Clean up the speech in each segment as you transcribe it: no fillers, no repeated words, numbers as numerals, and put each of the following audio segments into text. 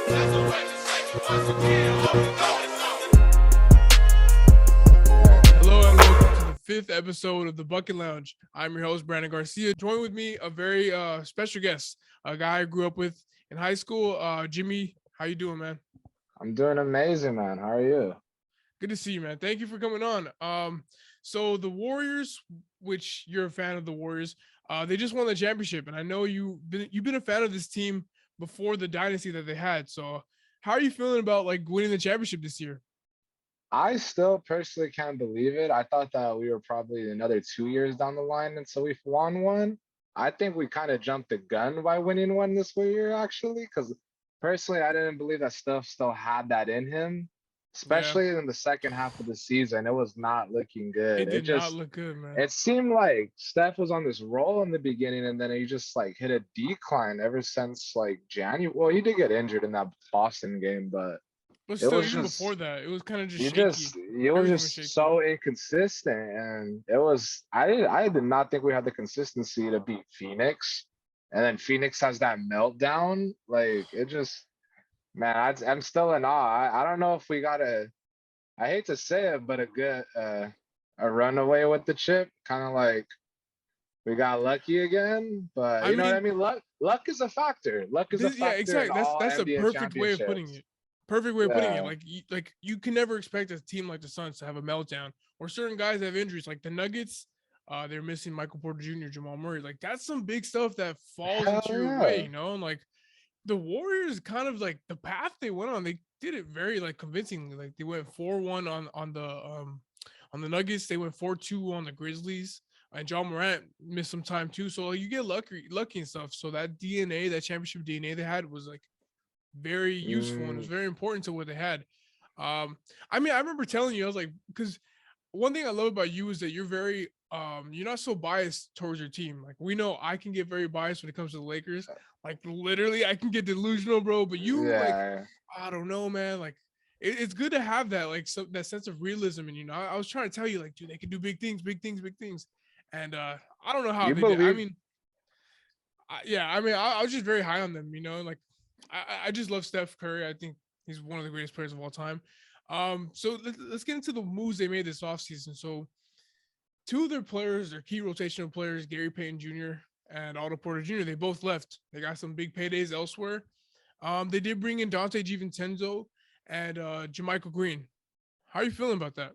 Hello and welcome to the fifth episode of the Bucket Lounge. I'm your host, Brandon Garcia. Join with me a very special guest, a guy I grew up with in high school. Jimmy, how you doing, man? I'm doing amazing, man. How are you? Good to see you, man. Thank you for coming on. So the Warriors, which you're a fan of the Warriors, they just won the championship, and I know you've been a fan of this team before the dynasty that they had. So how are you feeling about like winning the championship this year? I still personally can't believe it. I thought that we were probably another 2 years down the line until we've won one. I think we kind of jumped the gun by winning one this year, actually, because personally, I didn't believe that Steph still had that in him, Yeah, especially in the second half of the season. It was not looking good. it did not look good, man. It seemed like Steph was on this roll in the beginning, and then he just like hit a decline ever since like January. Well, he did get injured in that Boston game, but But it still, was even before just that, it was kind of just you shaky. just it was Everything was just shaky. so inconsistent, and it was I did not think we had the consistency to beat Phoenix, and then Phoenix has that meltdown. Like it just man, I'm still in awe. I don't know if we got I hate to say it, but a runaway with the chip, kind of like we got lucky again. But I you know what I mean, mean? Luck is a factor. Luck is a yeah, factor in exactly. That's all that's a NBA perfect way of putting championships. it. Perfect way of putting it. Yeah. Like you can never expect a team like the Suns to have a meltdown or certain guys have injuries. Like the Nuggets, they're missing Michael Porter Jr., Jamal Murray. Like that's some big stuff that falls Hell into your way, yeah. you know. And like the Warriors, kind of like the path they went on, they did it very like convincingly. Like they went 4-1 on the Nuggets. They went 4-2 on the Grizzlies. And John Morant missed some time too. So like, you get lucky and stuff. So that DNA, that championship DNA they had was like very useful and was Mm, very important to what they had. Um, I mean, I remember telling you, I was like, because one thing I love about you is that you're very you're not so biased towards your team. Like we know I can get very biased when it comes to the Lakers. Like literally I can get delusional, bro. But you like, yeah. I don't know, man. Like it's good to have that like that sense of realism. And I was trying to tell you, like, dude, they can do big things, big things, big things. And I don't know how You they did. I believe mean, yeah, I mean, I was just very high on them, like I just love Steph Curry. I think he's one of the greatest players of all time. So let's get into the moves they made this offseason. So two of their players, their key rotational players, Gary Payton Jr. and Otto Porter Jr., they both left. They got some big paydays elsewhere. They did bring in Dante DiVincenzo and Jermichael Green. How are you feeling about that?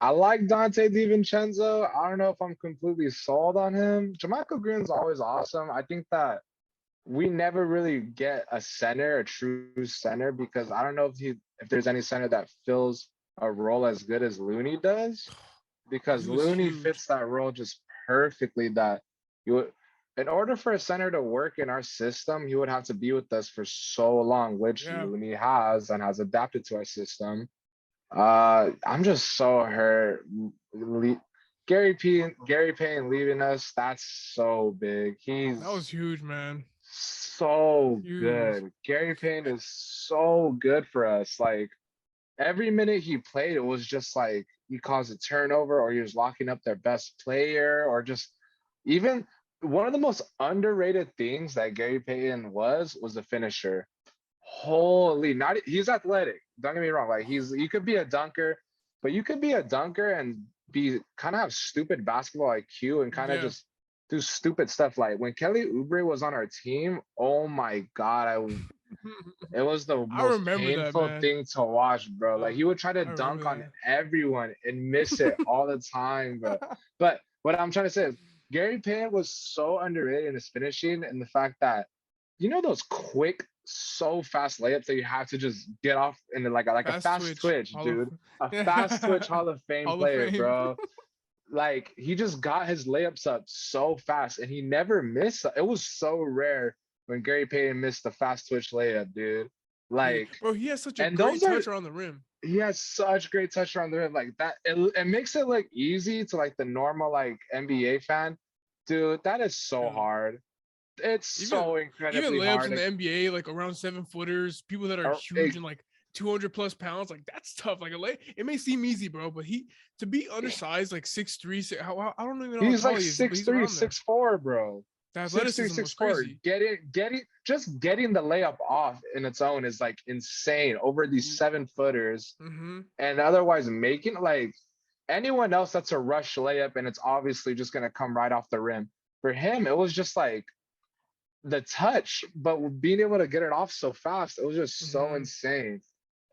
I like Dante DiVincenzo. I don't know if I'm completely sold on him. Jermichael Green's always awesome. I think that we never really get a center, a true center, because I don't know if there's any center that fills a role as good as Looney does. He Because was Looney huge. fits that role just perfectly. That you would, in order for a center to work in our system, he would have to be with us for so long, which Yeah. Looney has and has adapted to our system. I'm just so hurt. Gary Payne leaving us, that's so big. That was He's huge, man. so Huge. good. Gary Payne is so good for us. Like every minute he played, it was just like he caused a turnover or he was locking up their best player or just even one of the most underrated things that Gary Payton was a finisher. Holy, not he's athletic. Don't get me wrong. Like he could be a dunker, but you could be a dunker and be kind of have stupid basketball IQ and kind of Yeah. just do stupid stuff. Like when Kelly Oubre was on our team, oh my God, it was the I most remember that, painful man. thing to watch, bro. Like he would try to I remember dunk on that. everyone and miss it all the time, bro. But what I'm trying to say is Gary Payton was so underrated in his finishing and the fact that those quick, so fast layups that you have to just get off in like a Fast fast twitch. twitch, Hall of dude. A fast twitch Hall of Fame Hall of player, Fame. bro. Like he just got his layups up so fast and he never missed. It was so rare when Gary Payton missed the fast twitch layup, dude. Dude, Like, bro, he has such a and great those are touch around the rim. he has such great touch around the rim. Like that, it makes it look easy to like the normal like NBA fan. Dude, that is so Yeah. hard. It's Even so even incredibly layups hard. in the NBA, like around 7 footers, people that are huge It, and like 200 plus pounds, like that's tough. Like a lay, it may seem easy, bro, but he to be undersized, like 6'3", I don't even know how he's tall like he is, but six he's three, around there. 6'4", bro. The 6'3", athleticism was 6'4", crazy. just getting the layup off in its own is like insane over these 7-footers, Mm-hmm. and otherwise making like anyone else that's a rush layup and it's obviously just gonna come right off the rim. For him, it was just like the touch, but being able to get it off so fast, it was just so Mm-hmm. insane.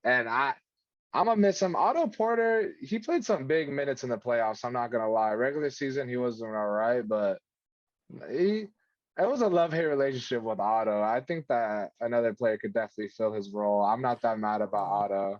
And I'm gonna miss him. Otto Porter, he played some big minutes in the playoffs. I'm not gonna lie. Regular season, he wasn't all right, but he it was a love-hate relationship with Otto. I think that another player could definitely fill his role. I'm not that mad about Yeah. Otto.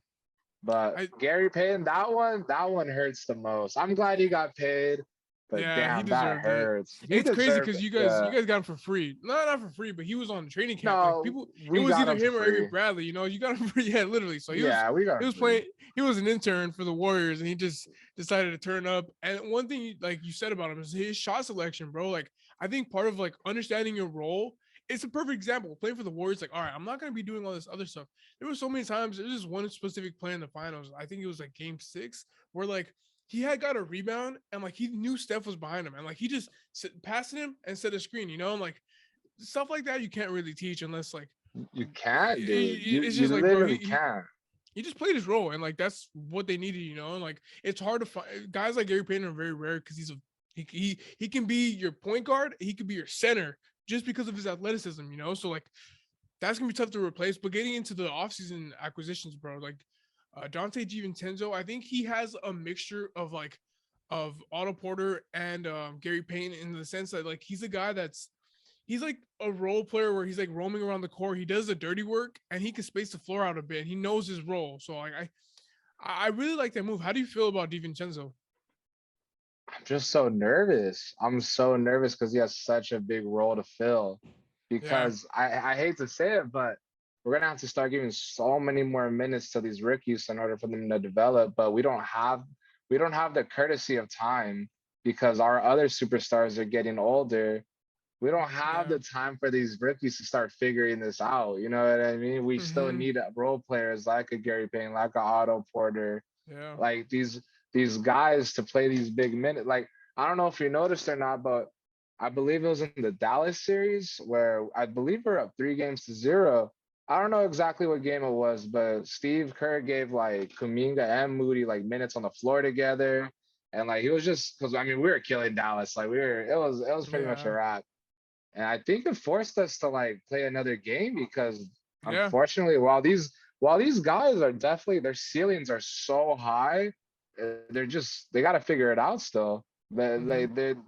But I Gary Payton, that one hurts the most. I'm glad he got paid, but Yeah, he damn, that deserved it. hurts. And He it's crazy deserved because it. you Yeah. guys got him for free. No, not for free, but he was on training camp. Like No, people, it we was got either him for him or Avery free. Bradley. You know, you got him for yeah, literally. So Yeah, we got he him was for free. playing. He was an intern for the Warriors, and he just decided to turn up. And one thing, like you said about him, is his shot selection, bro. Like I think part of like understanding your role. It's a perfect example. Playing for the Warriors, like, all right, I'm not gonna be doing all this other stuff. There were so many times. There's just one specific play in the finals. I think it was like Game 6, where like he had got a rebound and like he knew Steph was behind him and like he just passed him and set a screen, you know, and like stuff like that you can't really teach unless like You can't, dude. You it's you just like bro literally can't. he just played his role and like that's what they needed, you know, and like it's hard to find guys like Gary Payton are very rare because he can be your point guard, he could be your center just because of his athleticism, you know, so like that's gonna be tough to replace. But getting into the offseason acquisitions, bro, like Dante DiVincenzo, I think he has a mixture of like of Otto Porter and Gary Payton in the sense that like he's a guy that's he's like a role player where he's like roaming around the court. He does the dirty work and he can space the floor out a bit. He knows his role. So like I really like that move. How do you feel about DiVincenzo? I'm just so nervous. I'm so nervous because he has such a big role to fill. Yeah. Because I hate to say it, but we're gonna have to start giving so many more minutes to these rookies in order for them to develop. But we don't have the courtesy of time because our other superstars are getting older. We don't have Yeah. the time for these rookies to start figuring this out. You know what I mean? We still Mm-hmm. need role players like a Gary Payne, like a Otto Porter, Yeah. like these guys to play these big minutes. Like I don't know if you noticed or not, but I believe it was in the Dallas series where I believe we're up 3-0. I don't know exactly what game it was, but Steve Kerr gave like Kuminga and Moody like minutes on the floor together. And like he was just because I mean we were killing Dallas. Like it was pretty much a Yeah. wrap. And I think it forced us to like play another game because Yeah. unfortunately, while these guys are definitely their ceilings are so high, they got to figure it out still. Mm-hmm.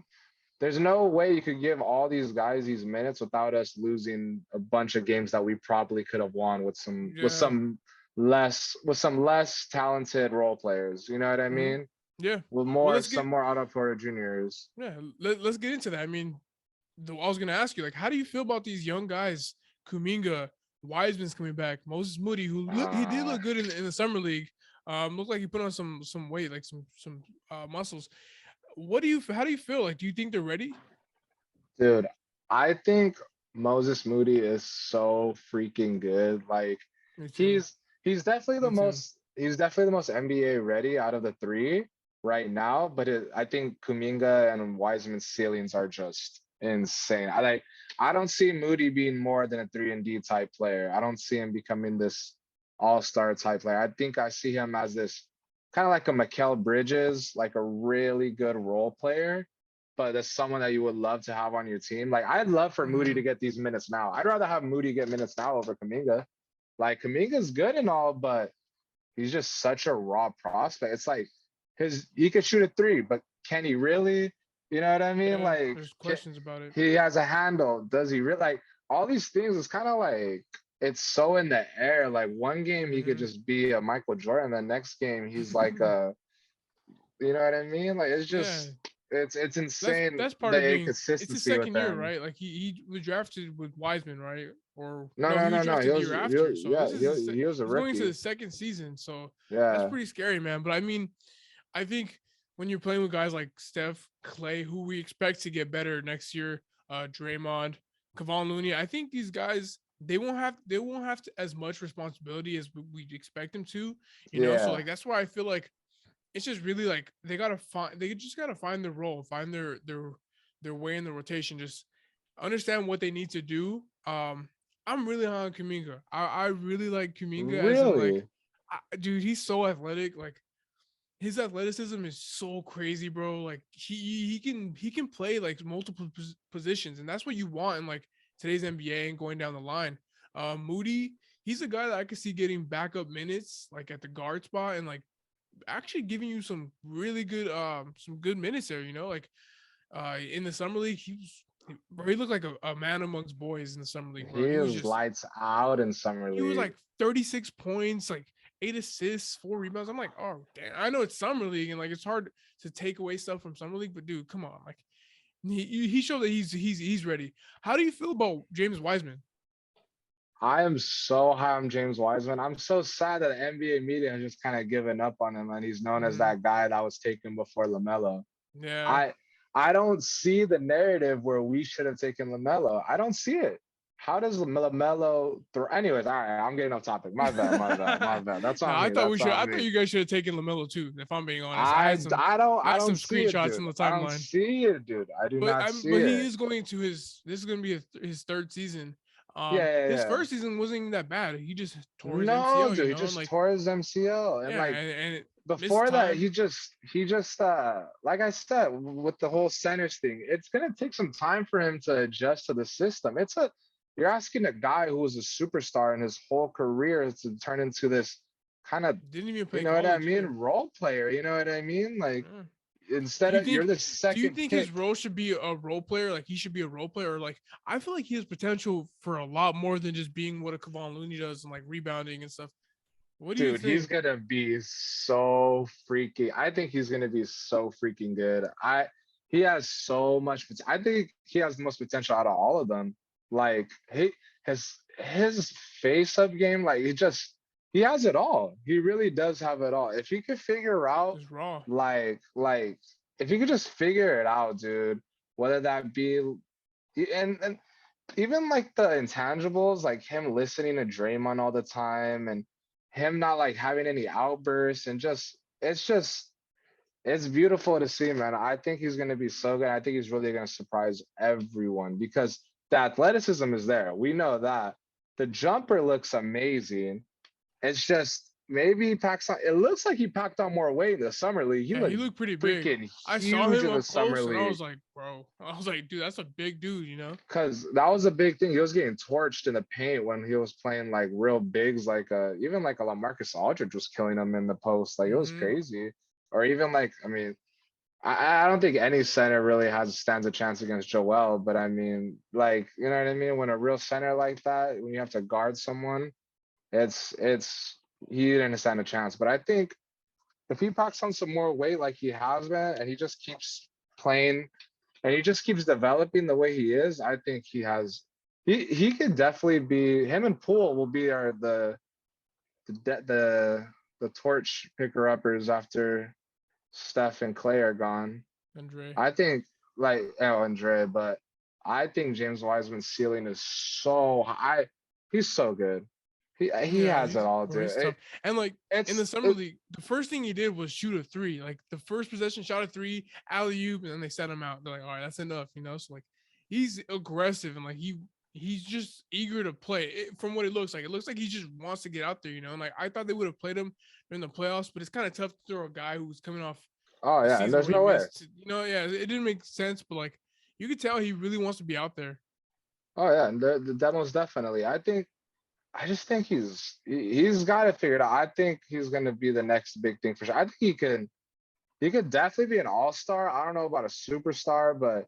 There's no way you could give all these guys these minutes without us losing a bunch of games that we probably could have won with some with Yeah. some less talented role players. You know what I Mm-hmm. mean? Yeah. With Well, more some more Otto Porter juniors. yeah, let's get into that. I mean, I was gonna ask you, like, how do you feel about these young guys? Kuminga, Wiseman's coming back. Moses Moody, he did Uh, look good in the summer league. Looked like he put on some weight, like some muscles. How do you feel? Like, do you think they're ready? Dude, I think Moses Moody is so freaking good. Like Me too. he's he's definitely the Me too. most he's definitely the most NBA ready out of the three right now. But I think Kuminga and Wiseman's ceilings are just insane. I don't see Moody being more than a 3-and-D type player. I don't see him becoming this all-star type player. I think I see him as this kind of like a Mikal Bridges, like a really good role player but as someone that you would love to have on your team. Like I'd love for Moody to Hmm. get these minutes now. I'd rather have Moody get minutes now over Kaminga. Like Kaminga's good and all, but he's just such a raw prospect. It's like he could shoot a three, but can he really? You know what I mean? Yeah, Like there's questions about it. he has a handle. Does he really? Like all these things is kind of like it's so in the air. Like one game he could Hmm. just be a Michael Jordan. The next game he's like a you know what I mean? Like it's Yeah, just it's insane that's part of the being. It's his inconsistency with second year, them. right? Like he was drafted with Wiseman, right? Or No, no, no, he was no, no. drafted the year after. So Yeah, this is he was a he's going into the rookie. second season. So that's Yeah, pretty scary, man. But I mean, I think when you're playing with guys like Steph, Clay, who we expect to get better next year, Draymond, Kevon Looney, I think these guys they won't have to, as much responsibility as we expect them to, you know. So yeah, like that's why I feel like it's just really like they just gotta find their role, find their way in the rotation. Just understand what they need to do. I'm really high on Kuminga. I really like Kuminga as in like, Really? dude, he's so athletic. Like his athleticism is so crazy, bro. Like he can play like multiple positions, and that's what you want in like today's NBA and going down the line. Moody, he's a guy that I could see getting backup minutes like at the guard spot and like actually giving you some good minutes there. You know, like in the summer league, bro, he looked like a man amongst boys in the summer league, bro. He is lights out in summer He was league. like 36 points, like 8 assists, 4 rebounds. I'm like, oh damn. I know it's summer league and like it's hard to take away stuff from summer league, but dude, come on, like he showed that he's ready. How do you feel about James Wiseman? I am so high on James Wiseman. I'm so sad that the NBA media has just kind of given up on him, and he's known as Hmm. that guy that was taken before LaMelo. Yeah, I I don't see the narrative where we should have taken LaMelo. I don't see it. How does LaMelo throw? Anyways, all right, I'm getting off topic. My bad, my bad, my bad. That's no, on me. That's I on thought me. you guys should have taken Lamelo too. If I'm being honest, I I had some don't see it, screenshots dude. in the I don't timeline. see it, dude. I do not see But he it. is going to his. This is going to be his third season. Yeah, yeah, His yeah. first season wasn't even that bad. He just tore his No, MCL, you dude, he know, and just like tore his MCL. And yeah, like and missed before that, time. he just like I said, with the whole centers thing, it's gonna take some time for him to adjust to the system. You're asking a guy who was a superstar in his whole career to turn into this kind of, Didn't even you play know what I college mean, either. role player, you know what I mean? Like Yeah. instead Do you of you're think the do you second think his pick. role should be a role player? Like he should be a role player, or like I feel like he has potential for a lot more than just being what a Kevon Looney does and like rebounding and stuff. What do you Dude, he's think? gonna be so freaky. I think he's gonna be so freaking good. He has so much. I think he has the most potential out of all of them. Like his face up game, like he has it all. He really does have it all. If he could figure out, Just raw. like if he could just figure it out, dude. Whether that be and even like the intangibles, like him listening to Draymond all the time and him not like having any outbursts and just it's beautiful to see, man. I think he's gonna be so good. I think he's really gonna surprise everyone because the athleticism is there. We know that. The jumper looks amazing. It's just maybe he packs on. It looks like he packed on more weight in the summer league. He Yeah, he looked looked pretty big. freaking I saw huge him in the up summer close and I league. was like, bro, I was like, dude, that's a big dude, you know? Cause that was a big thing. He was getting torched in the paint when he was playing like real bigs, like even like a LaMarcus Aldridge was killing him in the post. Like it was Hmm. crazy. Or even like, I mean, I don't think any center really stands a chance against Joel, but I mean, like, you know what I mean? When a real center like that, when you have to guard someone, it's he didn't stand a chance. But I think if he packs on some more weight like he has been and he just keeps playing and he just keeps developing the way he is, I think he could definitely be him and Poole will be the torch picker uppers after Steph and Clay are gone. Andre. I think like Andre, but I think James Wiseman's ceiling is so high. He's so good. He Yeah, has it all, he's dude. tough. And like in the It's summer league, the first thing he did was shoot a three. Like the first possession, shot a three, alley oop, and then they set him out. They're like, all right, that's enough, you know. So like he's aggressive and like he's just eager to play. From what it looks like, he just wants to get out there, you know. And like I thought they would have played him during the playoffs, but it's kind of tough to throw a guy who's coming off oh a yeah, and season there's where he no way. missed. You know, yeah, it didn't make sense, but like you could tell he really wants to be out there. Oh yeah, and that most definitely. I just think he's got it figured out. I think he's gonna be the next big thing for sure. I think he could definitely be an all-star. I don't know about a superstar, but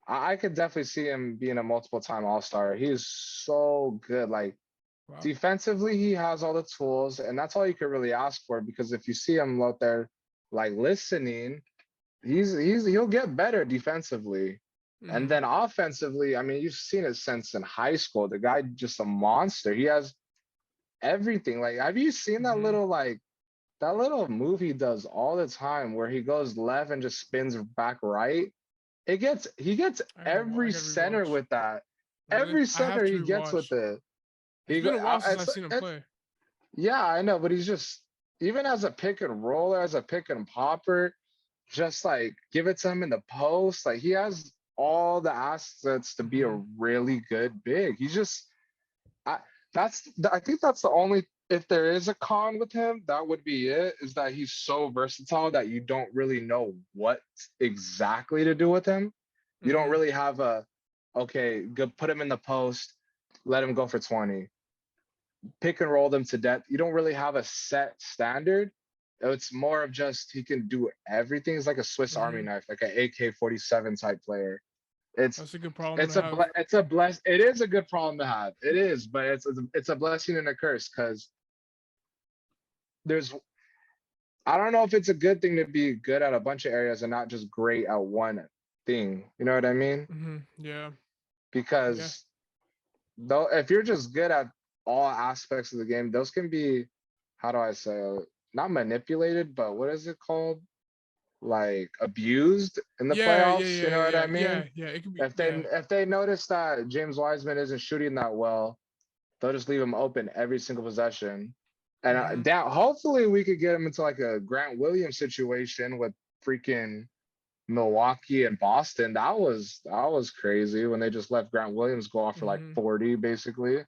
I could definitely see him being a multiple time all-star. He is so good. Like Wow. defensively, he has all the tools, and that's all you could really ask for because if you see him out there like listening, he'll get better defensively. And Hmm. then offensively, I mean, you've seen it since in high school. The guy just a monster. He has everything. Like, have you seen that Hmm. that little move he does all the time where he goes left and just spins back right? He gets I every gotta center rewatch. with that. Really, Every I center have to he gets with rewatch. it. It's He been go. a while since I've It's seen him it's play. yeah, I know, but he's just even as a pick and roller, as a pick and popper, just like give it to him in the post. Like he has. all the assets to be a Mhm. really good big. He's just I I think that's the only, if there is a con with him, that would be it, is that he's so versatile that you don't really know what exactly to do with him. You don't Mhm. really have a, okay, go put him in the post, let him go for 20, pick and roll them to death. You don't really have a set standard. It's more of just he can do everything. He's like a Swiss Army Mhm. knife, like an AK-47 type player. It's That's a good problem to it's a have. it's a bless. It is a good problem to have. It is, but it's a blessing and a curse because there's, I don't know if it's a good thing to be good at a bunch of areas and not just great at one thing. You know what I mean? Mhm. Yeah. Yeah. Because though if you're just good at all aspects of the game, those can be, how do I say it? Not manipulated, but what is it called? Like abused in the Yeah. Yeah. playoffs. You Yeah. know what Yeah. I mean? Yeah. Yeah. It could be. If they Yeah. if they notice that James Wiseman isn't shooting that well, they'll just leave him open every single possession. And Mhm. down, hopefully we could get him into like a Grant Williams situation with freaking Milwaukee and Boston. That was crazy when they just let Grant Williams go off for like Mhm. 40 basically.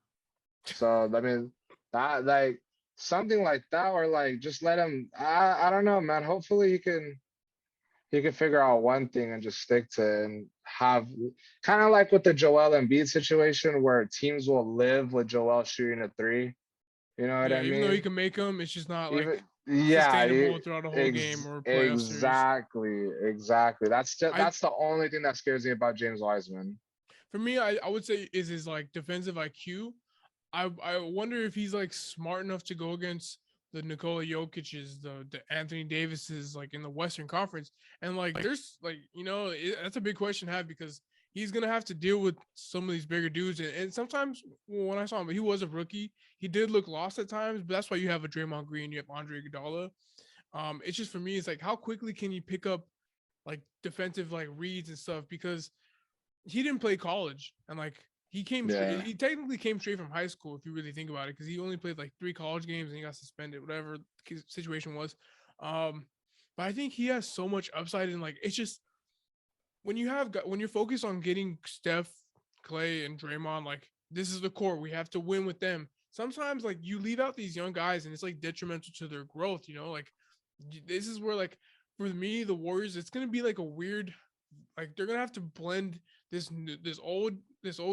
So I mean that, like, something like that, or like just let him, I don't know, man. Hopefully he can figure out one thing and just stick to it and have, kind of like with the Joel Embiid situation where teams will live with Joel shooting a three. You know what Yeah. I Even though he mean? can make them, it's just not Even, like yeah, sustainable throughout a whole game or playoff series. exactly. I That's the only thing that scares me about James Wiseman. For me, I would say is his like defensive IQ. I wonder if he's like smart enough to go against the Nikola Jokic's, the Anthony Davis's, like in the Western Conference, and like there's like that's a big question to have because he's gonna have to deal with some of these bigger dudes, and sometimes when I saw him, he was a rookie. He did look lost at times, but that's why you have a Draymond Green, you have Andre Iguodala. It's just for me, it's like how quickly can you pick up like defensive like reads and stuff because he didn't play college and like Yeah. he technically came straight from high school if you really think about it because he only played like 3 college games and he got suspended whatever the situation was. um but I think he has so much upside and like it's just when you're focused on getting Steph, Clay, and Draymond, like this is the core, we have to win with them. Sometimes like you leave out these young guys and it's like detrimental to their growth, like this is where like for me the Warriors it's gonna be like a weird, like they're gonna have to blend this old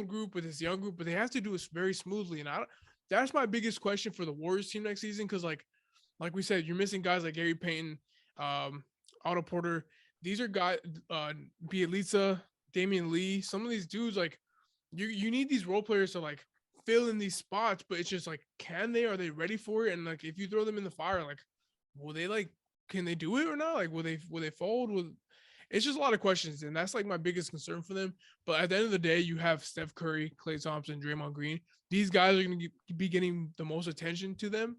group with this young group, but they have to do it very smoothly. And that's my biggest question for the Warriors team next season because like we said, you're missing guys like Gary Payton, um, Otto Porter. These are guys, Bielitsa, Damian Lee. Some of these dudes, like you need these role players to like fill in these spots, but it's just like, can they? Are they ready for it? And like, if you throw them in the fire, like, will they like? Can they do it or not? Like, will they fold? Will It's just a lot of questions, and that's like my biggest concern for them. But at the end of the day, you have Steph Curry, Klay Thompson, Draymond Green. These guys are going to be getting the most attention to them,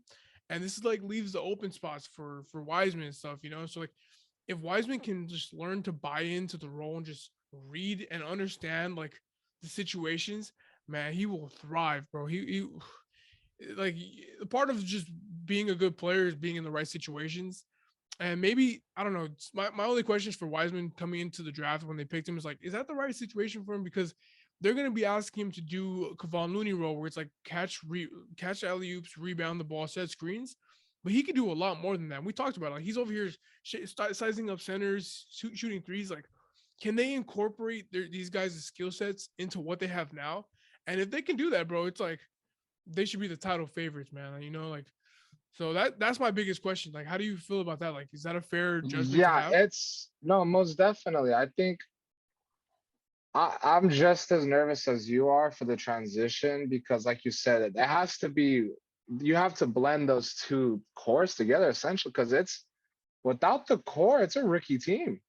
and this is like leaves the open spots for Wiseman and stuff. So like, if Wiseman can just learn to buy into the role and just read and understand like the situations, man, he will thrive, bro. He like part of just being a good player is being in the right situations. And maybe I don't know. My only questions for Wiseman coming into the draft when they picked him is like, is that the right situation for him? Because they're going to be asking him to do a Kevon Looney role where it's like catch alley oops, rebound the ball, set screens. But he could do a lot more than that. We talked about it. Like he's over here sizing up centers, shooting threes. Like, can they incorporate these guys' skill sets into what they have now? And if they can do that, bro, it's like they should be the title favorites, man. Like so that's my biggest question. Like, how do you feel about that? Like, is that a fair judgment to Yeah, have? it's no, most definitely. I think I'm just as nervous as you are for the transition because, like you said, it has to be, you have to blend those two cores together essentially because it's, without the core, it's a rookie team.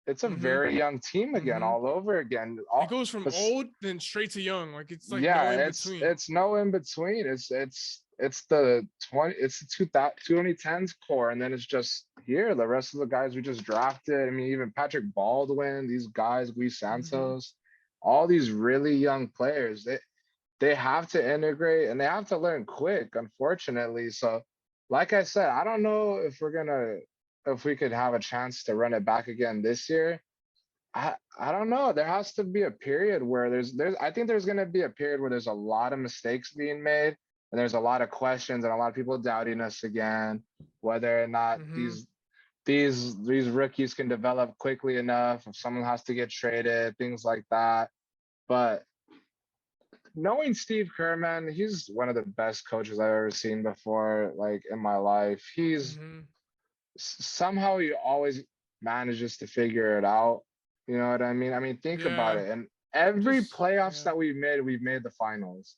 It's a Mm-hmm. very young team again, Mm-hmm. all over again. It goes from But old then straight to young. Like it's like no in yeah, between. it's no in between. It's the 2010s core, and then it's just here. The rest of the guys we just drafted. I mean, even Patrick Baldwin, these guys, Gui Mm-hmm. Santos, all these really young players. They have to integrate and they have to learn quick, unfortunately. So, like I said, I don't know if we could have a chance to run it back again this year. I don't know. There has to be a period where there's I think there's gonna be a period where there's a lot of mistakes being made and there's a lot of questions and a lot of people doubting us again, whether or not Mm-hmm. these rookies can develop quickly enough, if someone has to get traded, things like that. But knowing Steve Kerr, man, he's one of the best coaches I've ever seen before, like in my life. Mm-hmm. Somehow he always manages to figure it out. You know what I mean? I mean, think about Yeah. it. And every Just playoffs yeah. that we've made the finals.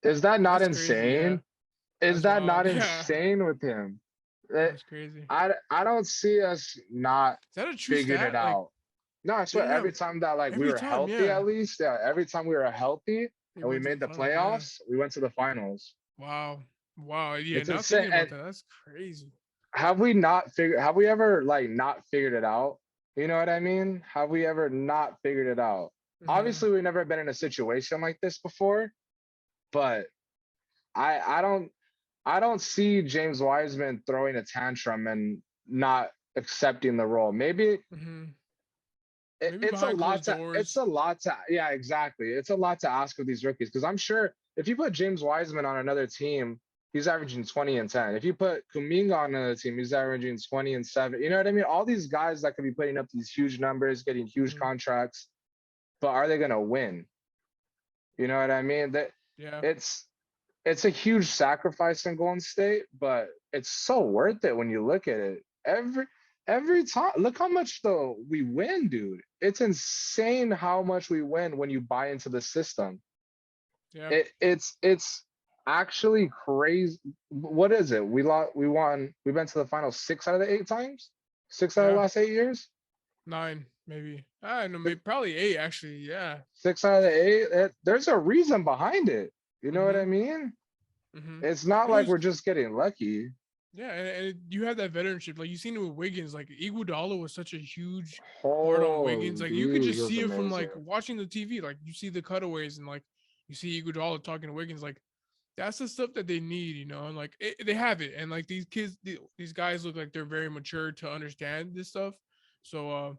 Is that not That's crazy. Yeah. insane? Is That's that wild. not Yeah. insane with him? Eh, That's crazy. I don't see us not Is that a true figured it stat? Like out. No, I they swear didn't every have time that like we every were time. healthy Yeah. at least, yeah, every time we were healthy They and we went to the made the finals. Yeah. playoffs, we went to the finals. Wow. Wow. Yeah. It's Now insane. thinking about And that, that's crazy. have we ever like not figured it out? You know what I mean? Have we ever not figured it out? Mm-hmm. Obviously, we've never been in a situation like this before, but I I don't see James Wiseman throwing a tantrum and not accepting the role. Maybe Mm-hmm. Maybe it's a behind lot closed to doors. yeah, exactly. It's a lot to ask of these rookies because I'm sure if you put James Wiseman on another team, he's averaging 20 and 10. If you put Kuminga on another team, he's averaging 20 and 7. You know what I mean? All these guys that could be putting up these huge numbers, getting huge Mm-hmm. contracts, but are they gonna win? You know what I mean? That Yeah. it's it's a huge sacrifice in Golden State, but it's so worth it when you look at it. Every time, look how much though we win, dude. It's insane how much we win when you buy into the system. Yeah. It's actually crazy. What is it? We won. We've been to the final 6 out of the 8 times. 6 out of the Yeah. last 8 years. 9, maybe. I don't know, Six, maybe probably 8 actually. Yeah. 6 out of the 8. There's a reason behind it. You know what Mm-hmm. I mean? Mm-hmm. It's not And it like was we're just getting lucky. yeah, you have that veteranship. Like you seen it with Wiggins. Like Iguodala was such a huge part on Wiggins. Oh, Like you could dude, he just was see it from amazing. like watching the TV. Like you see the cutaways and like you see Iguodala talking to Wiggins. Like that's the stuff that they need, you know. And like they have it. And like these kids, these guys look like they're very mature to understand this stuff. So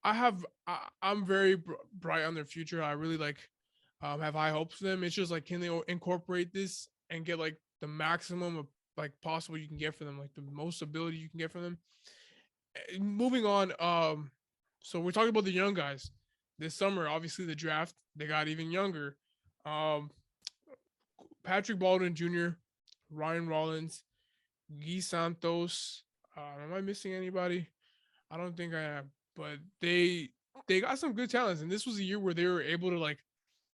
I'm very bright on their future. I really like have high hopes for them. It's just like can they incorporate this and get like the maximum of like possible you can get for them, like the most ability you can get from them. Moving on, so we're talking about the young guys. This summer, obviously the draft, they got even younger. Um, Patrick Baldwin Jr., Ryan Rollins, Guy Santos. Am I missing anybody? I don't think I am, but they got some good talents, and this was a year where they were able to like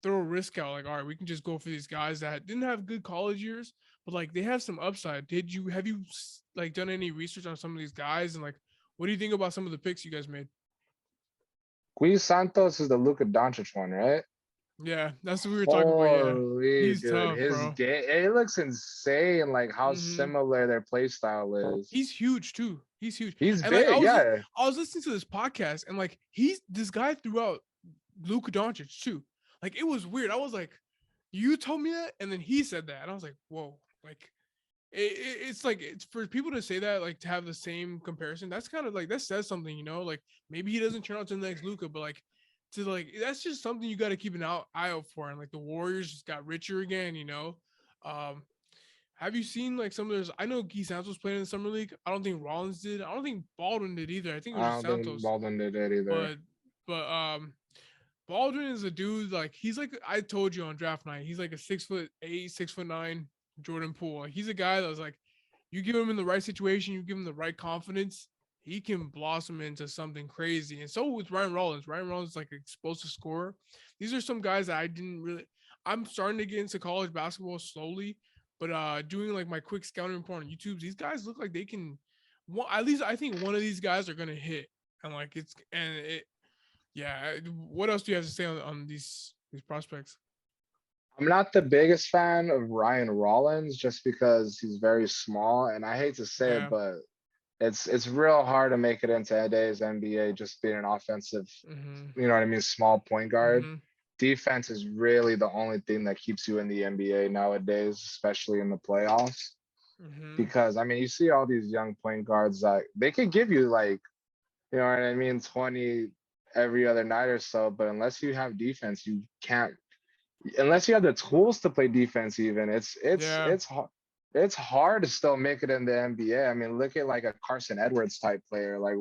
throw a risk out. Like, all right, we can just go for these guys that didn't have good college years, but like they have some upside. Have you like done any research on some of these guys and like what do you think about some of the picks you guys made? Luis Santos is the Luka Doncic one, right? Yeah, that's what we were talking about. Yeah, Holy he's dude, tough, his bro. game it looks insane, like how Hmm. similar their play style is. He's huge too. He's huge, He's and like big, yeah. I was listening to this podcast, and like he's this guy threw out Luka Doncic too. Like it was weird. I was like, you told me that, and then he said that, and I was like, whoa, like it's like it's for people to say that like to have the same comparison. That's kind of like that says something, you know. Like maybe he doesn't turn out to the next Luca, but like to like that's just something you got to keep an eye out for. And like the Warriors just got richer again, you know. Um, have you seen like some of those? I know Guy Santos played in the summer league. I don't think Rollins did. I don't think Baldwin did either. I think it was I just don't think Santos. Baldwin did it either. But but Baldwin is a dude like he's like I told you on draft night. He's like a 6'8", 6'9" Jordan Poole. Like, he's a guy that was like, you give him in the right situation, you give him the right confidence, he can blossom into something crazy. And so with Ryan Rollins. Ryan Rollins is like an explosive scorer. These are some guys that I didn't really. I'm starting to get into college basketball slowly, but doing like my quick scouting report on YouTube, these guys look like they can. Well, at least I think one of these guys are gonna hit, and like it's and it yeah. What else do you have to say on these prospects? I'm not the biggest fan of Ryan Rollins just because he's very small, and I hate to say it, Yeah. but it's real hard to make it into today's NBA just being an offensive, Mm-hmm. you know what I mean, small point guard. Mm-hmm. Defense is really the only thing that keeps you in the NBA nowadays, especially in the playoffs. Mm-hmm. Because I mean, you see all these young point guards that they could give you like, you know what I mean, 20 every other night or so. But unless you have defense, you can't. Unless you have the tools to play defense, even Yeah, it's hard to still make it in the NBA. I mean, look at like a Carson Edwards type player. Like,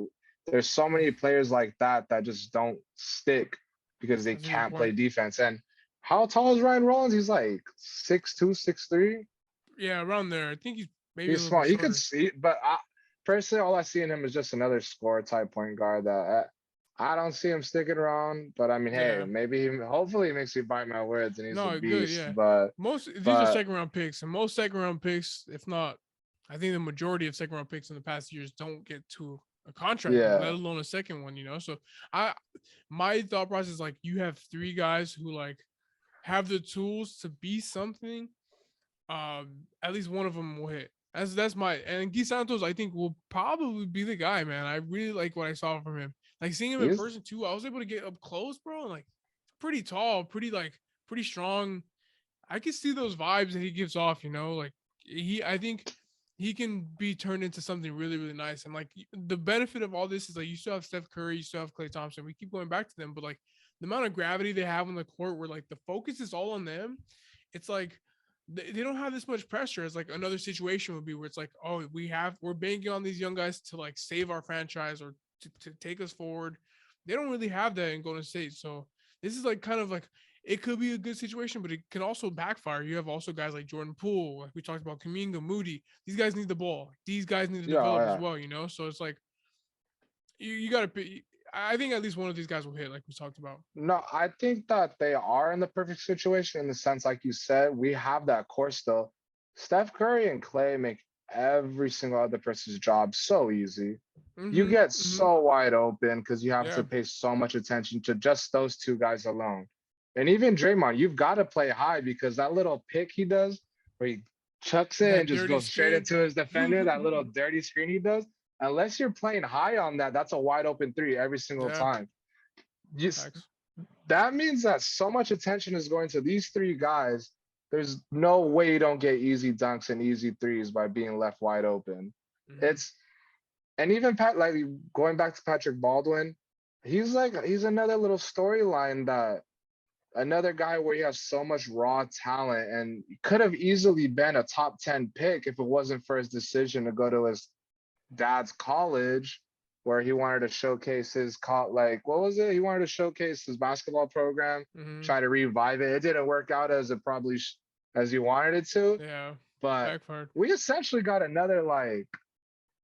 there's so many players like that that just don't stick because they that's a good can't play point. defense. And how tall is Ryan Rollins? He's like 6'2", 6'3". Yeah, around there. I think he's maybe a He's little small. bit You could shorter. see, but personally, all I see in him is just another score type point guard that I don't see him sticking around. But I mean, hey, Yeah. maybe hopefully he makes me bite my words and he's a No, good. beast. Yeah. But Most these are but second round picks, and most second round picks, if not, I think the majority of second round picks in the past years don't get to a contract, let yeah, alone a second one. You know, so I, my thought process is like you have three guys who like have the tools to be something. At least one of them will hit. That's my and Guy Santos. I think will probably be the guy, man. I really like what I saw from him. Like seeing him in he's person too. I was able to get up close, bro. And like pretty tall, pretty strong. I can see those vibes that he gives off. You know, like I think he can be turned into something really, really nice. And like the benefit of all this is like you still have Steph Curry, you still have Klay Thompson. We keep going back to them, but like the amount of gravity they have on the court, where like the focus is all on them. It's like they don't have this much pressure as like another situation would be where it's like, oh, we're banking on these young guys to like save our franchise or to take us forward. They don't really have that in Golden State. So this is like kind of like it could be a good situation, but it can also backfire. You have also guys like Jordan Poole, like we talked about, Kaminga, Moody. These guys need the ball. These guys need to yeah, oh, develop as yeah. well, you know? So it's like you got to. I think at least one of these guys will hit, like we talked about. No, I think that they are in the perfect situation in the sense, like you said, we have that core still. Steph Curry and Clay make every single other person's job so easy. You Mm-hmm. get Mm-hmm. so wide open because you have Yeah. to pay so much attention to just those two guys alone. And even Draymond, you've got to play high because that little pick he does where he chucks it and That just dirty goes straight screen. into his defender, that little dirty screen he does, unless you're playing high on that, that's a wide open three every single Yeah. time. Just Facts. that means that so much attention is going to these three guys. There's no way you don't get easy dunks and easy threes by being left wide open. Mm-hmm. It's and even Pat, like going back to Patrick Baldwin, he's another little storyline that another guy where he has so much raw talent and could have easily been a top 10 pick if it wasn't for his decision to go to his dad's college where he wanted to showcase like what was it? He wanted to showcase his basketball program, Mm-hmm. try to revive it. It didn't work out as it probably as he wanted it to, Yeah. but Backfired. we essentially got another like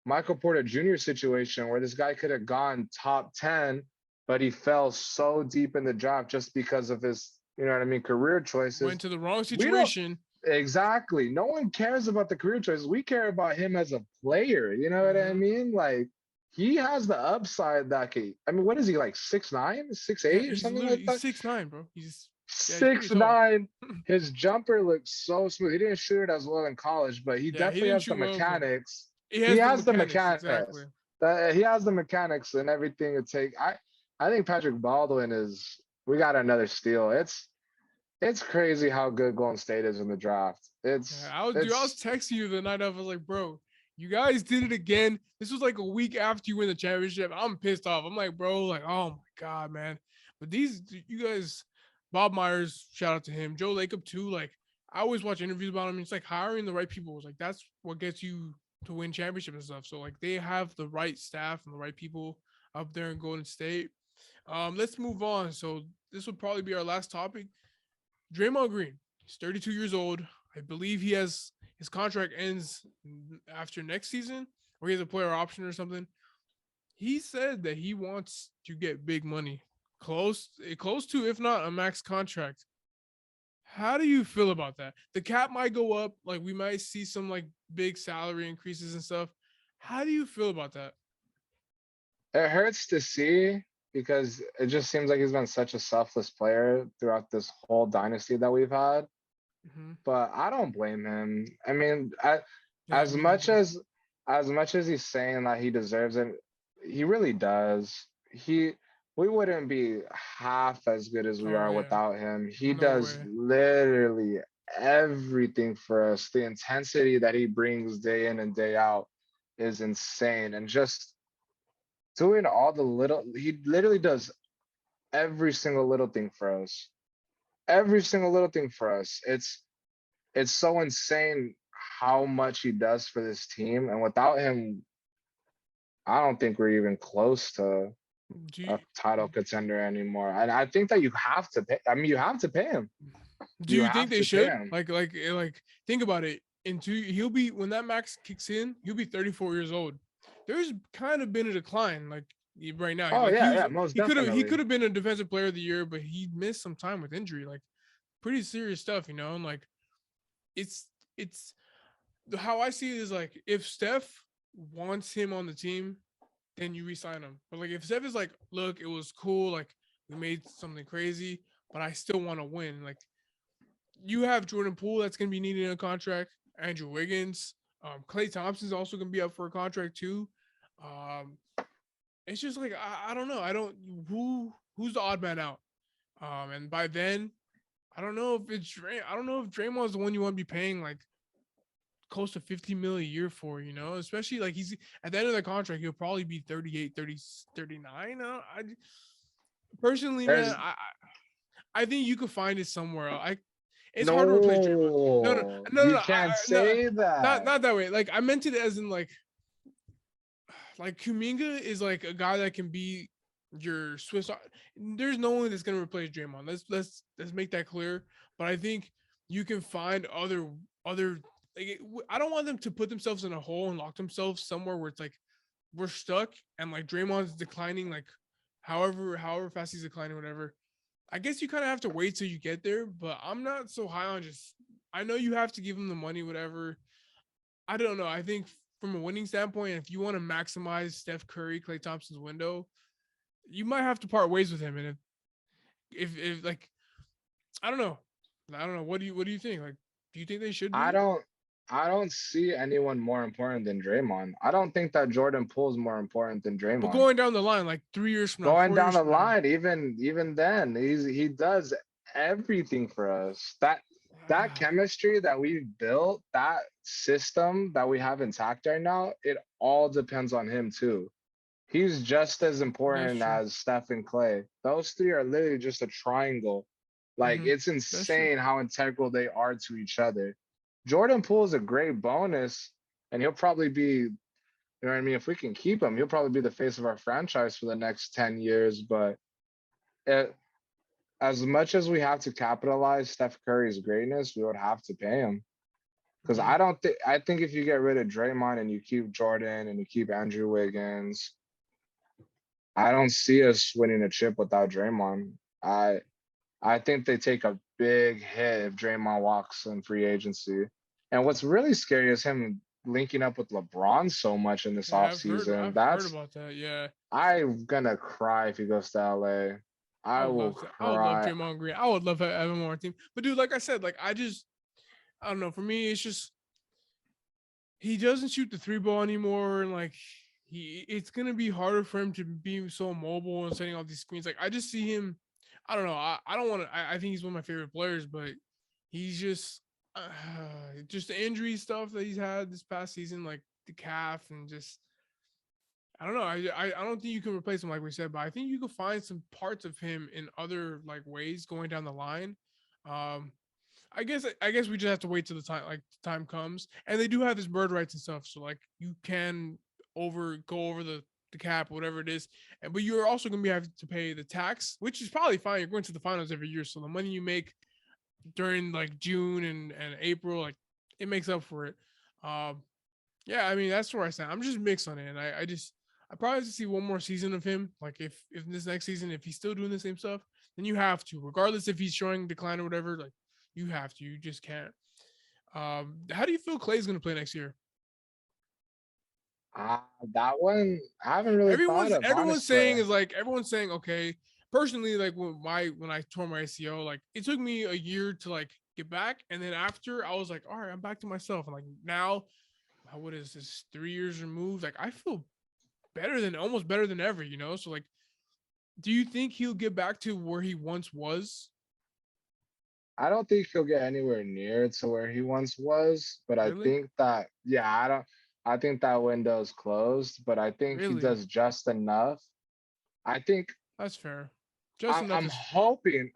Michael Porter Jr. situation where this guy could have gone top 10, but he fell so deep in the draft just because of his, you know what I mean, career choices. Went to the wrong We don't situation. exactly. No one cares about the career choices. We care about him as a player. You know what I Mm-hmm. mean? Like he has the upside that can. I mean, what is he like 6'9", six Yeah, eight, or he's something literally like he's that? 6'9", bro. He's pretty Six tall. nine. His jumper looks so smooth. He didn't shoot it as well in college, but he Yeah, he definitely didn't has the shoot well, but mechanics. he He has the has the mechanics exactly. mechanics. He has the mechanics and everything to take. I think Patrick Baldwin is. We got another steal. It's crazy how good Golden State is in the draft. Yeah, It's I was it's texting you the night of. I was like, bro, you guys did it again. This was like a week after you win the championship. I'm pissed off. I'm like, bro, like, oh my god, man. But you guys, Bob Myers, shout out to him. Joe Lacob too. Like, I always watch interviews about him. It's like hiring the right people. It's like that's what gets you to win championship and stuff. So like they have the right staff and the right people up there in Golden State. Let's move on. So this will probably be our last topic. Draymond Green. He's 32 years old. I believe he has his contract ends after next season, or he has a player option or something. He said that he wants to get big money, close to, if not a max contract. How do you feel about that? The cap might go up, like we might see some like big salary increases and stuff. How do you feel about that? it hurts to see because it just seems like he's been such a selfless player throughout this whole dynasty that we've had. Mm-hmm. But I don't blame him. I mean, Yeah, as me much neither. as he's saying that he deserves it, he really does. He we wouldn't be half as good as we Oh are yeah, without him. He no does way. literally everything for us. The intensity that he brings day in and day out is insane. And just doing all the little he literally does every single little thing for us. Every single little thing for us. It's so insane how much he does for this team, and without him, I don't think we're even close to Do a you, title contender anymore. And I think that you have to pay. I mean, you have to pay him. do You you think have they to pay should? him. Like think about it. He'll be when that max kicks in, he'll be 34 years old. There's kind of been a decline, like right now. Oh Like yeah, yeah, most he definitely. could have been a defensive player of the year, but he missed some time with injury, like pretty serious stuff, you know. And like it's it's how I see it is like if Steph wants him on the team, then you resign him. But like if Steph is like, look, it was cool, like we made something crazy, but I still want to win. Like you have Jordan Poole that's gonna be needing a contract, Andrew Wiggins, Clay Thompson's also gonna be up for a contract too. Um, it's just like I don't know. I don't who's the odd man out. And by then, I don't know if it's I don't know if Draymond's the one you want to be paying like close to 50 million a year for, you know, especially like he's at the end of the contract, he'll probably be 38, 30, 39. I personally, man, There's I think you could find it somewhere else. It's hard to replace Draymond. No, no, no, no, no, you no, can't no, say that. not that way. Like I meant it as in like Kuminga is like a guy that can be your Swiss. There's no one that's gonna replace Draymond. Let's make that clear. But I think you can find other. Like, I don't want them to put themselves in a hole and lock themselves somewhere where it's like we're stuck and like Draymond's declining, like however fast he's declining, whatever. I guess you kind of have to wait till you get there, but I'm not so high on just. I know you have to give him the money, whatever. I don't know. I think from a winning standpoint, if you want to maximize Steph Curry, Clay Thompson's window, you might have to part ways with him. And if like I don't know. What do you think? Like, do you think they should do I it? don't I don't see anyone more important than Draymond. I don't think that Jordan Poole is more important than But Draymond. going down the line, like 3 years from now, Going 4 years down the from now, line, even then, he does everything for us. That chemistry that we built, that system that we have intact right now, it all depends on him too. He's just as that's important true. as Steph and Clay. Those three are literally just a triangle. Like Mm-hmm. it's That's true. insane how integral they are to each other. Jordan Poole is a great bonus, and he'll probably be, you know what I mean? If we can keep him, he'll probably be the face of our franchise for the next 10 years. But it, as much as we have to capitalize Steph Curry's greatness, we would have to pay him. Because Mm-hmm. I think if you get rid of Draymond and you keep Jordan and you keep Andrew Wiggins, I don't see us winning a chip without Draymond. I think they take a big hit if Draymond walks in free agency. And what's really scary is him linking up with LeBron so much in this Yeah, offseason. I've heard That's about that. Yeah, I'm gonna cry if he goes to LA. I I would will love to. I would love cry. Draymond Green. I would love Evan more on team. But dude, like I said, like I don't know. For me, it's just he doesn't shoot the three ball anymore, and like it's gonna be harder for him to be so mobile and setting all these screens. Like I just see him. I don't know. I don't want to. I think he's one of my favorite players, but he's just the injury stuff that he's had this past season, like the calf and just I don't know. I don't think you can replace him like we said, but I think you can find some parts of him in other like ways going down the line. Um, I guess we just have to wait till the time comes, and they do have this bird rights and stuff, so like you can go over the cap, whatever it is, and but you're also gonna be having to pay the tax, which is probably fine. You're going to the finals every year, so the money you make during like June and April, like it makes up for it. Um, yeah, I mean that's where I stand. I'm just mixed on it, and I probably have to see one more season of him. Like if this next season, if he's still doing the same stuff, then you have to, regardless if he's showing decline or whatever. Like you have to, you just can't. How do you feel Clay's gonna play next year? That one I haven't really thought of, Everyone's honestly. saying is like everyone's saying okay. Personally, like when I tore my ACL, like it took me a year to like get back, and then after I was like, all right, I'm back to myself, and like now, what is this 3 years removed? Like I feel almost better than ever, you know. So like, do you think he'll get back to where he once was? I don't think he'll get anywhere near to where he once was, but I Really, think that, yeah, I think that window's closed, but I think he really, does just enough. I think that's fair. Just enough is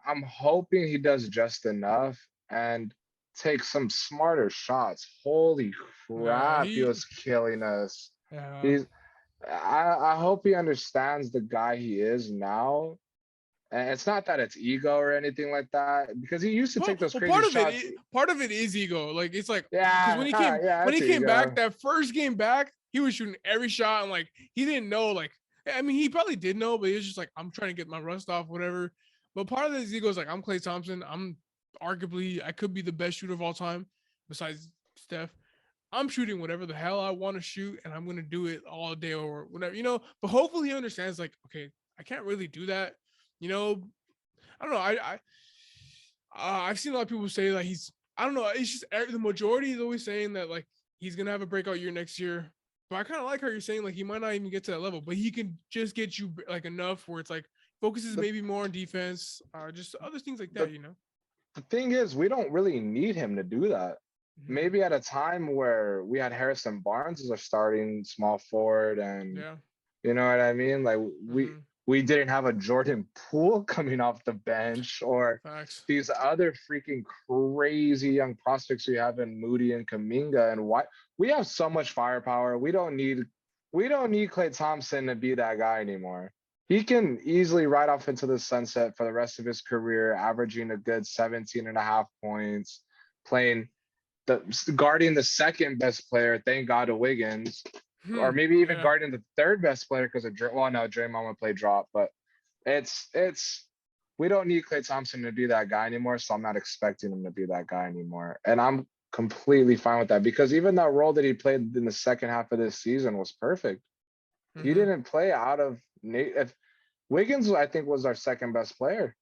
I'm hoping he does just enough and takes some smarter shots. Holy yeah, crap, he was killing us. yeah. He's I hope he understands the guy he is now. And it's not that it's ego or anything like that, because he used to take those Well, crazy shots. part of it is ego. Like it's like because Yeah, yeah, when it's he came back ego. that first game back, he was shooting every shot and like he didn't know. Like I mean, he probably did know, but he was just like, I'm trying to get my rust off, whatever. But part of his ego is like, I'm Klay Thompson. I'm arguably I could be the best shooter of all time besides Steph. I'm shooting whatever the hell I want to shoot, and I'm gonna do it all day or whatever, you know. But hopefully he understands, like, okay, I can't really do that, you know. I don't know. I've seen a lot of people say like he's. I don't know. It's just the majority is always saying that like he's gonna have a breakout year next year. But I kind of like how you're saying like he might not even get to that level, but he can just get you like enough where it's like focuses The maybe more on defense, just other things like the that, you know. the thing is, we don't really need him to do that. Mm-hmm. Maybe at a time where we had Harrison Barnes as our starting small forward, and Yeah. you know what I mean? Like Mm-hmm. we didn't have a Jordan Poole coming off the bench, or Facts. these other freaking crazy young prospects we have in Moody and Kaminga. And why we have so much firepower. We don't need Klay Thompson to be that guy anymore. He can easily ride off into the sunset for the rest of his career, averaging a good 17 and a half points, playing the guarding the second best player, thank God, to Wiggins, or maybe even Yeah. guarding the third best player because of well, no, Draymond would play drop, but it's we don't need Klay Thompson to be that guy anymore, so I'm not expecting him to be that guy anymore, and I'm completely fine with that because even that role that he played in the second half of this season was perfect. He Mm-hmm. didn't play out of Nate. If Wiggins, I think, was our second best player.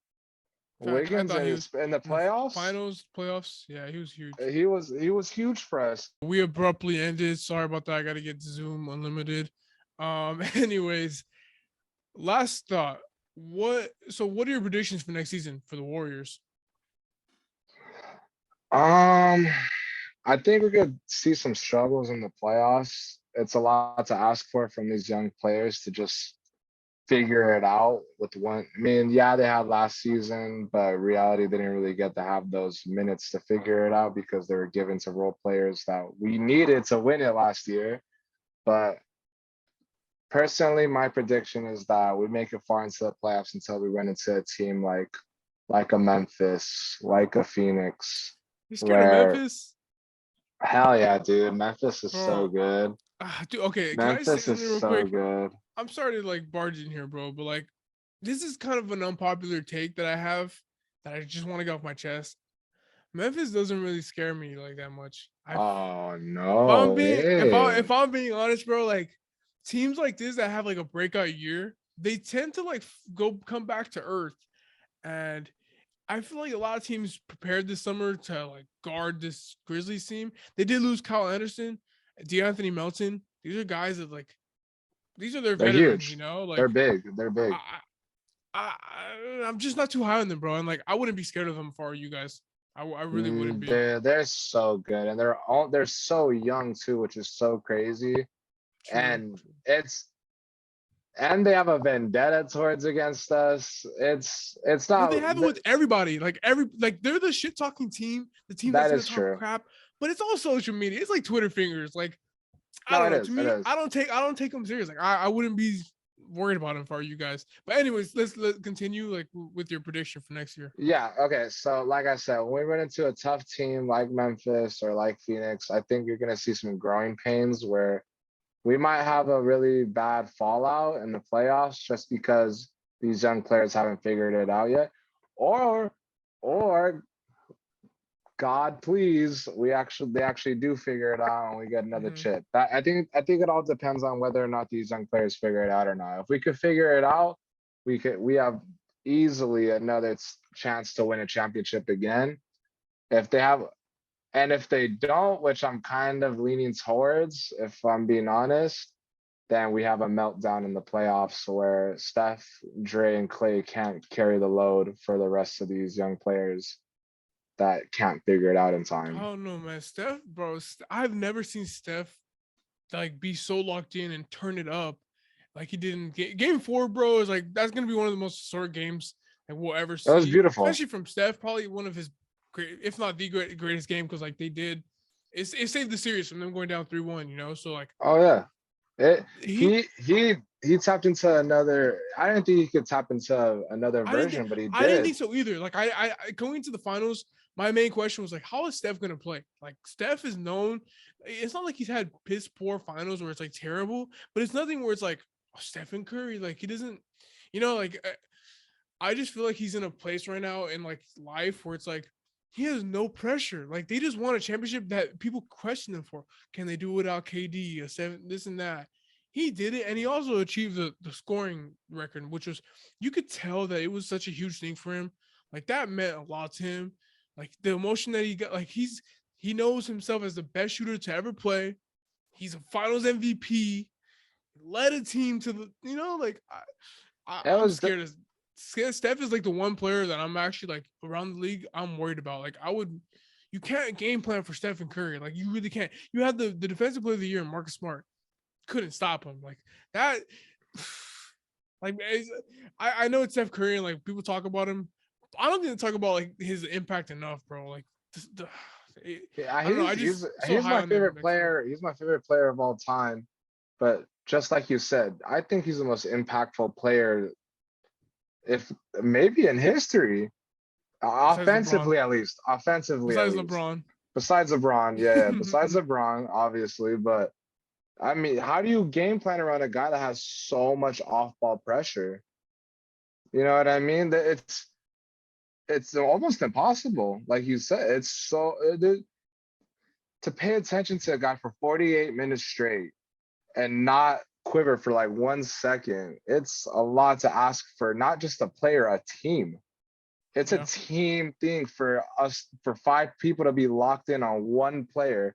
Facts. I Wiggins thought he was in the in the playoffs, finals, playoffs. Yeah, he was huge. he was huge for us. We abruptly ended. Sorry about that. I got to get Zoom Unlimited. Anyways, last thought. What are your predictions for next season for the Warriors? Um, I think we could see some struggles in the playoffs. It's a lot to ask for from these young players to just figure it out with one. I mean, yeah, they had last season, but reality they didn't really get to have those minutes to figure it out because they were given to role players that we needed to win it last year. But personally, my prediction is that we make it far into the playoffs until we run into a team like a Memphis, like a Phoenix, You scared of where Memphis, hell yeah, dude, Memphis is so bro? good. Dude, okay, can I say Memphis is something real so quick? good. I'm sorry to like barge in here, bro, but like this is kind of an unpopular take that I have that I just want to get off my chest. Memphis doesn't really scare me like that much. Oh If I'm no being way. if I'm being honest, bro, like teams like this that have like a breakout year, they tend to like go come back to earth. And I feel like a lot of teams prepared this summer to like guard this Grizzlies team. They did lose Kyle Anderson, DeAnthony Melton. These are guys that like these are their They're veterans, you huge. know. They're Like big. They're big. I, I'm just not too high on them, bro. And like I wouldn't be scared of them for you guys. I really wouldn't be. They're so good, and they're so young too, which is so crazy. True. And they have a vendetta towards against us. It's Well, not they have it with everybody. Like they're the shit talking team, the team that's that gonna is talk true. crap. But it's all social media. It's like Twitter fingers. Like I No, don't it know. To is. It me, is. I don't take them serious. Like I wouldn't be worried about them for you guys. But anyways, let's continue like with your prediction for next year. Yeah. Okay. So, like I said, when we run into a tough team like Memphis or like Phoenix, I think you're gonna see some growing pains where we might have a really bad fallout in the playoffs just because these young players haven't figured it out yet. Or or God please, they actually do figure it out and we get another Mm-hmm. chip. That I think it all depends on whether or not these young players figure it out or not. If we could figure it out, we have easily another chance to win a championship again. If they have and if they don't, which I'm kind of leaning towards, if I'm being honest, then we have a meltdown in the playoffs where Steph, Dre, and Clay can't carry the load for the rest of these young players that can't figure it out in I time. don't know, man. Steph, bro. I've never seen Steph like be so locked in and turn it up like he did in game four, bro. Is like that's gonna be one of the most historic games like we'll ever That was see, beautiful. especially from Steph. Probably one of his great, if not the greatest game, because like they did, it saved the series from them going down 3-1. You know, so like Oh yeah. It, he, he tapped into another. I didn't think he could tap into another version, but he I didn't did. think so either. Like I going into the finals, my main question was like, how is Steph gonna play? Like Steph is known. It's not like he's had piss poor finals where it's like terrible, but it's nothing where it's like oh, Stephen Curry. Like he doesn't, you know, like I just feel like he's in a place right now in like life where it's like he has no pressure. Like they just want a championship that people question him for. Can they do it without KD, a seven, this and that? He did it, and he also achieved the scoring record, which was you could tell that it was such a huge thing for him. Like that meant a lot to him. Like the emotion that he got, like he knows himself as the best shooter to ever play. He's a Finals MVP. Led a team to the, you know, like That I'm was scared of Steph is like the one player that I'm actually like around the league I'm worried about. Like you can't game plan for Stephen Curry. Like you really can't. You had the defensive player of the year, Marcus Smart, couldn't stop him like that. Like I know it's Steph Curry and like people talk about him. I don't think they talk about like his impact enough, bro. Like Yeah, I don't know. he's my favorite player. He's my favorite player of all time. But just like you said, I think he's the most impactful player, if maybe in history, offensively at least. Offensively besides at least. LeBron. Besides LeBron, yeah, besides LeBron, obviously. But I mean, how do you game plan around a guy that has so much off-ball pressure? You know what I mean? It's almost impossible. Like you said, it's so to pay attention to a guy for 48 minutes straight and not quiver for like 1 second. It's a lot to ask for not just a player, a team. It's a team thing for us, for 5 people to be locked in on one player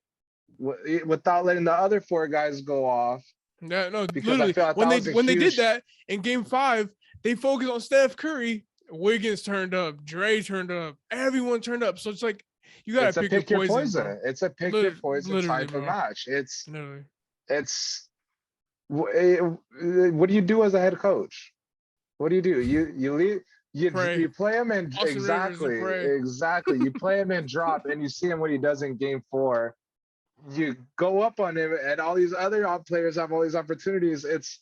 without letting the other 4 guys go off. Yeah, no, because literally, I feel like when they did that in Game 5, they focused on Steph Curry. Wiggins turned up, Dre turned up, everyone turned up. So it's like you gotta pick your poison. It's a pick your poison type of match. What do you do as a head coach? What do? You leave. You play him in exactly. You play him in drop, and you see him when he does in Game 4. You go up on him, and all these other players have all these opportunities. It's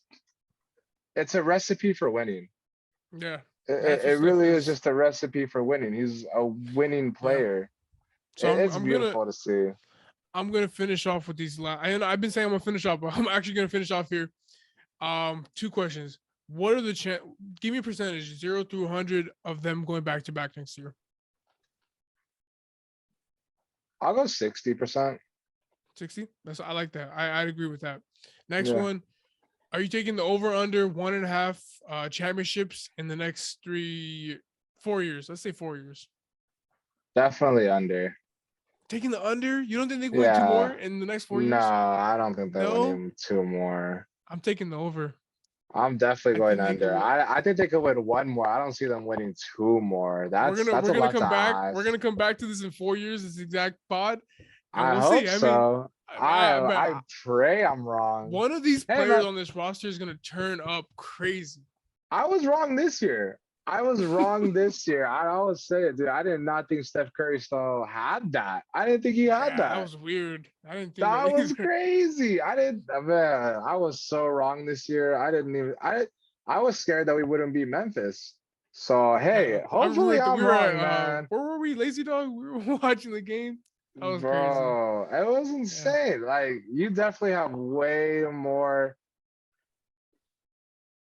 a recipe for winning. Yeah, it really is just a recipe for winning. He's a winning player. So it's beautiful to see. I'm gonna finish off with these. I've been saying I'm gonna finish off, but I'm actually gonna finish off here. 2 questions. What are the give me a percentage 0 through 100 of them going back to back next year? I'll go 60%. 60? I like that. I'd agree with that. Next one. Are you taking the over under 1.5 championships in the next 4 years? Let's say 4 years. Definitely under. Taking the under? You don't think they win 2 more in the next 4 years? No, I don't think they win 2 more. I'm taking the over. I'm definitely going under. I think they could win 1 more. I don't see them winning 2 more. That's a lot to ask. We're gonna come back to this in 4 years, this exact pod. I hope so. I pray I'm wrong. One of these players on this roster is gonna turn up crazy. I was wrong this year. I always say it, dude. I did not think Steph Curry still had that. I didn't think he had that. That was weird. I didn't think that was crazy. I was so wrong this year. I was scared that we wouldn't beat Memphis. So hey, hopefully I'm wrong, man. Where were we, Lazy Dog? We were watching the game. That was crazy. It was insane. Like you definitely have way more.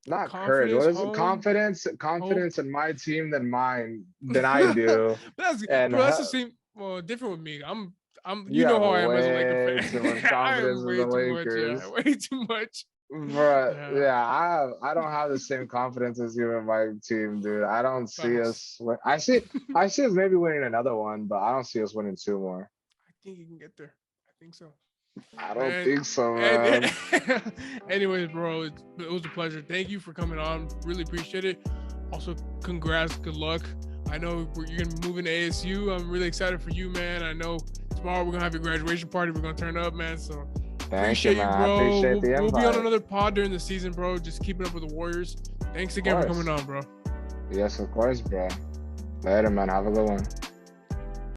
Not courage. What is it? Confidence in my team than I do. That's the same. Well, different with me. I'm. You know how I am as a Laker fan. I am way too much. Yeah, way too much. But I don't have the same confidence as you in my team, dude. I don't see us. I see us maybe winning another one, but I don't see us winning 2 more. I think you can get there. I think so. I don't think so, man. Anyways, bro, it was a pleasure. Thank you for coming on. Really appreciate it. Also, congrats. Good luck. I know you're going to be moving to ASU. I'm really excited for you, man. I know tomorrow we're going to have your graduation party. We're going to turn up, man. So appreciate you, bro. I appreciate the invite. We'll be on another pod during the season, bro. Just keeping up with the Warriors. Thanks again for coming on, bro. Yes, of course, bro. Later, man. Have a good one.